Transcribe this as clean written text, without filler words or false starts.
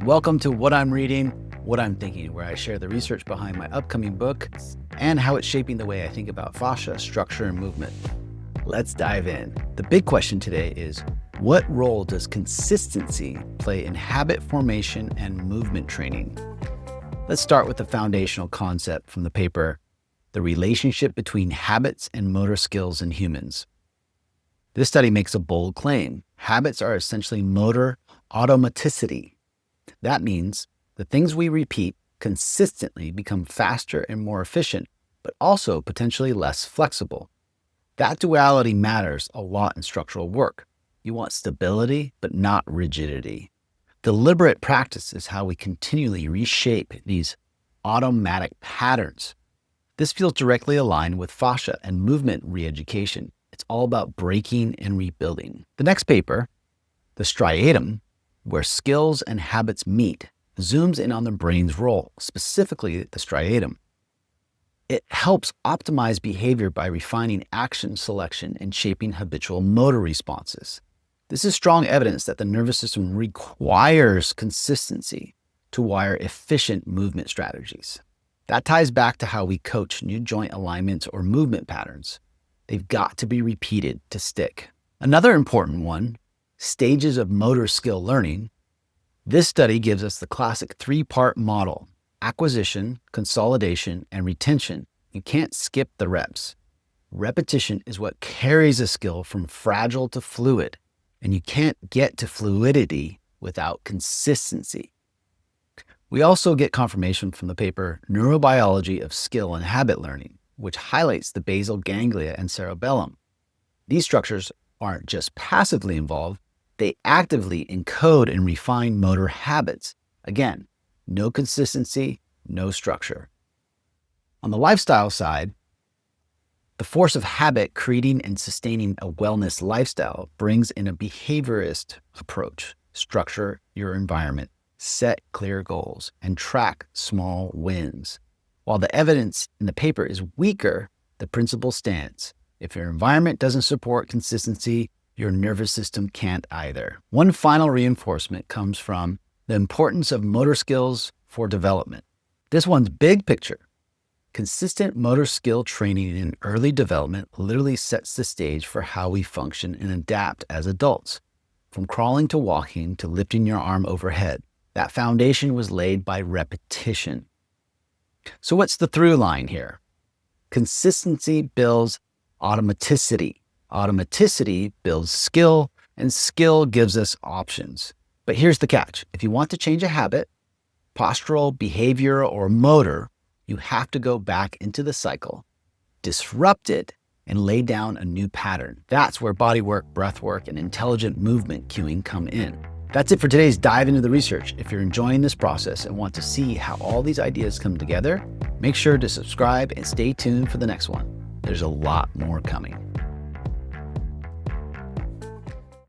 Welcome to What I'm Reading, What I'm Thinking, where I share the research behind my upcoming book and how it's shaping the way I think about fascia, structure, and movement. Let's dive in. The big question today is, what role does consistency play in habit formation and movement training? Let's start with the foundational concept from the paper, the relationship between habits and motor skills in humans. This study makes a bold claim. Habits are essentially motor automaticity. That means the things we repeat consistently become faster and more efficient, but also potentially less flexible. That duality matters a lot in structural work. You want stability, but not rigidity. Deliberate practice is how we continually reshape these automatic patterns. This feels directly aligned with fascia and movement re-education. It's all about breaking and rebuilding. The next paper, the Striatum, where skills and habits meet, zooms in on the brain's role, specifically the striatum. It helps optimize behavior by refining action selection and shaping habitual motor responses. This is strong evidence that the nervous system requires consistency to wire efficient movement strategies. That ties back to how we coach new joint alignments or movement patterns. They've got to be repeated to stick. Another important one, stages of motor skill learning. This study gives us the classic three-part model: acquisition, consolidation, and retention. You can't skip the reps. Repetition is what carries a skill from fragile to fluid, and you can't get to fluidity without consistency. We also get confirmation from the paper Neurobiology of Skill and Habit Learning, which highlights the basal ganglia and cerebellum. These structures aren't just passively involved, they actively encode and refine motor habits. Again, no consistency, no structure. On the lifestyle side, the force of habit creating and sustaining a wellness lifestyle brings in a behaviorist approach. Structure your environment, set clear goals, and track small wins. While the evidence in the paper is weaker, the principle stands. If your environment doesn't support consistency, your nervous system can't either. One final reinforcement comes from the importance of motor skills for development. This one's big picture. Consistent motor skill training in early development literally sets the stage for how we function and adapt as adults. From crawling to walking to lifting your arm overhead, that foundation was laid by repetition. So what's the through line here? Consistency builds automaticity. Automaticity builds skill, and skill gives us options. But here's the catch. If you want to change a habit, postural, behavioral, or motor, you have to go back into the cycle, disrupt it, and lay down a new pattern. That's where bodywork, breathwork, and intelligent movement cueing come in. That's it for today's dive into the research. If you're enjoying this process and want to see how all these ideas come together, make sure to subscribe and stay tuned for the next one. There's a lot more coming.